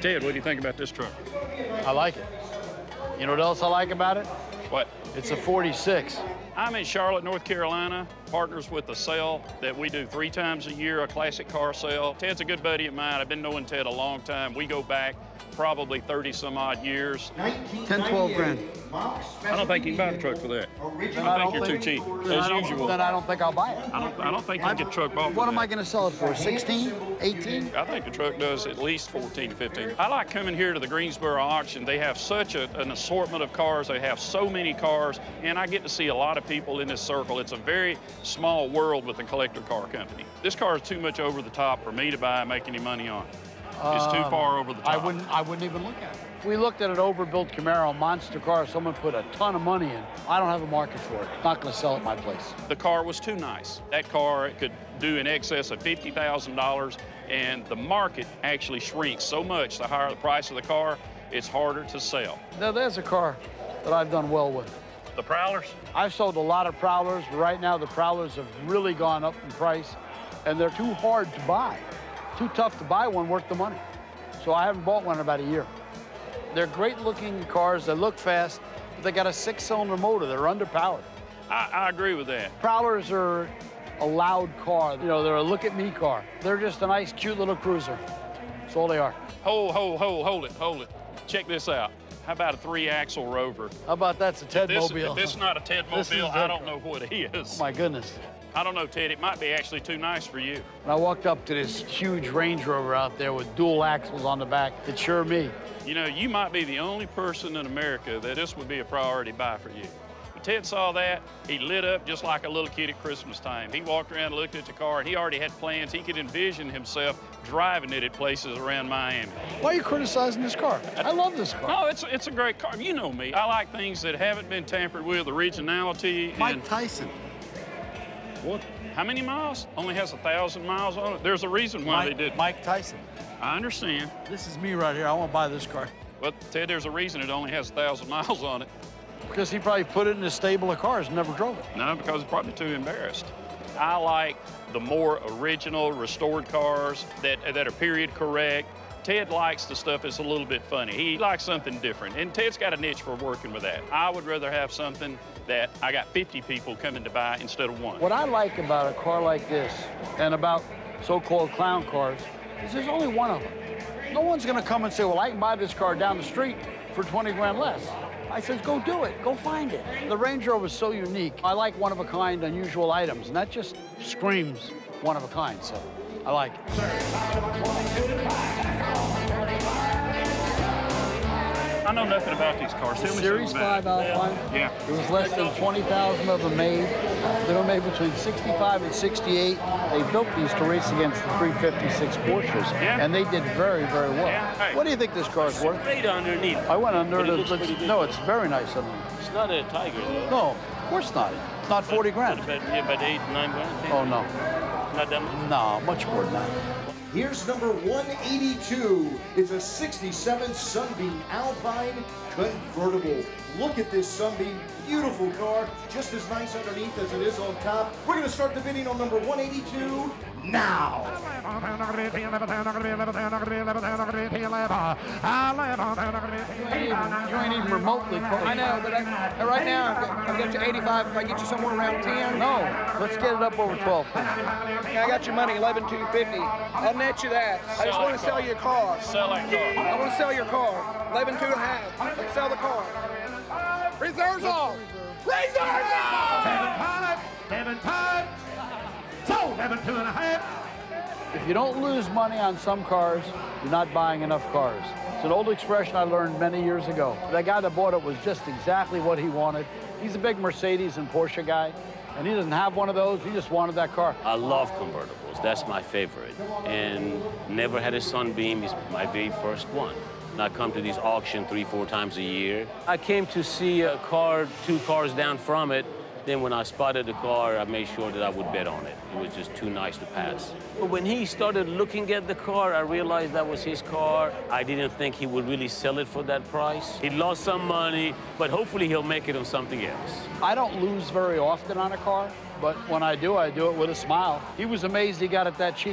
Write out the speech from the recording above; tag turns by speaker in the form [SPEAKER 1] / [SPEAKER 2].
[SPEAKER 1] Ted, what do you think about this truck?
[SPEAKER 2] I like it. You know what else I like about it?
[SPEAKER 1] What?
[SPEAKER 2] It's a 46.
[SPEAKER 1] I'm in Charlotte, North Carolina, partners with a sale that we do 3 times a year, a classic car sale. Ted's a good buddy of mine. I've been knowing Ted a long time. We go back probably 30 some odd years.
[SPEAKER 2] 10, 12 grand.
[SPEAKER 1] I don't think you can buy the truck for that. I think you're too cheap, as usual.
[SPEAKER 2] Then I don't think I'll buy it.
[SPEAKER 1] I don't think you can get a truck bought for
[SPEAKER 2] What
[SPEAKER 1] that.
[SPEAKER 2] am I going to sell it for, 16, 18?
[SPEAKER 1] I think the truck does at least 14, 15. I like coming here to the Greensboro auction. They have such an assortment of cars. They have so many cars, and I get to see a lot of people in this circle. It's a very small world with the collector car company. This car is too much over the top for me to buy and make any money on. It's too far over the top.
[SPEAKER 2] I wouldn't even look at it. We looked at an overbuilt Camaro, monster car. Someone put a ton of money in. I don't have a market for it. Not going to sell at my place.
[SPEAKER 1] The car was too nice. That car could do in excess of $50,000, and the market actually shrinks so much. The higher the price of the car, it's harder to sell.
[SPEAKER 2] Now, there's a car that I've done well with.
[SPEAKER 1] The Prowlers?
[SPEAKER 2] I've sold a lot of Prowlers, but right now the Prowlers have really gone up in price, and they're too hard to buy. Too tough to buy one worth the money. So I haven't bought one in about a year. They're great-looking cars. They look fast, but they got a 6-cylinder motor. They're underpowered.
[SPEAKER 1] I agree with that.
[SPEAKER 2] Prowlers are a loud car. You know, they're a look-at-me car. They're just a nice, cute little cruiser. That's all they are.
[SPEAKER 1] Hold it. Check this out. How about a 3-axle Rover?
[SPEAKER 2] How about that's a Ted-mobile?
[SPEAKER 1] If this is not a Ted-mobile, I don't know what it is.
[SPEAKER 2] Oh, my goodness.
[SPEAKER 1] I don't know, Ted. It might be actually too nice for you.
[SPEAKER 2] When I walked up to this huge Range Rover out there with dual axles on the back, it's sure me.
[SPEAKER 1] You know, you might be the only person in America that this would be a priority buy for you. When Ted saw that, he lit up just like a little kid at Christmas time. He walked around and looked at the car, and he already had plans. He could envision himself driving it at places around Miami.
[SPEAKER 2] Why are you criticizing this car? I love this car.
[SPEAKER 1] No, it's a great car. You know me. I like things that haven't been tampered with, originality.
[SPEAKER 2] Mike Tyson.
[SPEAKER 1] What? How many miles? Only has 1,000 miles on it. There's a reason why they did.
[SPEAKER 2] Mike Tyson.
[SPEAKER 1] I understand.
[SPEAKER 2] This is me right here. I want to buy this car.
[SPEAKER 1] But Ted, there's a reason it only has 1,000 miles on it.
[SPEAKER 2] Because he probably put it in a stable of cars and never drove it.
[SPEAKER 1] No, because he's probably too embarrassed. I like the more original, restored cars that are period correct. Ted likes the stuff that's a little bit funny. He likes something different, and Ted's got a niche for working with that. I would rather have something that I got 50 people coming to buy instead of one.
[SPEAKER 2] What I like about a car like this and about so-called clown cars is there's only one of them. No one's gonna come and say, well, I can buy this car down the street for 20 grand less. I says, go do it, go find it. The Range Rover is so unique. I like one-of-a-kind, unusual items, and that just screams one-of-a-kind, so I like it.
[SPEAKER 1] I know nothing about these cars. Tell me
[SPEAKER 2] Series
[SPEAKER 1] something about
[SPEAKER 2] 5
[SPEAKER 1] it.
[SPEAKER 2] Alpine.
[SPEAKER 1] Yeah.
[SPEAKER 2] There was less than 20,000 of them made. They were made between 65 and 68. They built these to race against the 356 Porsches, and they did very, very well.
[SPEAKER 1] Yeah. Hey.
[SPEAKER 2] What do you think this car's worth?
[SPEAKER 3] Great underneath.
[SPEAKER 2] I went under
[SPEAKER 3] But it
[SPEAKER 2] it.
[SPEAKER 3] looks pretty good.
[SPEAKER 2] No, it's very nice underneath.
[SPEAKER 3] It's not a Tiger, though.
[SPEAKER 2] No, of course not. It's not 40 grand.
[SPEAKER 3] About 8, 9 grand. 10.
[SPEAKER 2] Oh, no.
[SPEAKER 3] Not that much.
[SPEAKER 2] No, much more than that.
[SPEAKER 4] Here's number 182. It's a 67 Sunbeam Alpine Convertible. Look at this Sunbeam, beautiful car, just as nice underneath as it is on top. We're gonna start the bidding on number 182 now.
[SPEAKER 2] You ain't even remotely close.
[SPEAKER 5] I know, but right now, I'll get you 85 if I get you somewhere around 10.
[SPEAKER 2] No, let's get it up over 12.
[SPEAKER 5] I got your money, 11,250. I'll net you that. I just want to sell your car.
[SPEAKER 1] Sell that car.
[SPEAKER 5] I want to sell your car. 11,250. Let's sell the car. Reserves all. Reserves all!
[SPEAKER 6] 7 sold 11,250.
[SPEAKER 2] If you don't lose money on some cars, you're not buying enough cars. It's an old expression I learned many years ago. The guy that bought it was just exactly what he wanted. He's a big Mercedes and Porsche guy, and he doesn't have one of those. He just wanted that car.
[SPEAKER 3] I love convertibles. That's my favorite. And never had a Sunbeam. It's my very first one. And I come to these auctions 3-4 times a year. I came to see a car 2 cars down from it. Then when I spotted the car, I made sure that I would bet on it. It was just too nice to pass. But when he started looking at the car, I realized that was his car. I didn't think he would really sell it for that price. He lost some money, but hopefully he'll make it on something else.
[SPEAKER 2] I don't lose very often on a car, but when I do it with a smile. He was amazed he got it that cheap.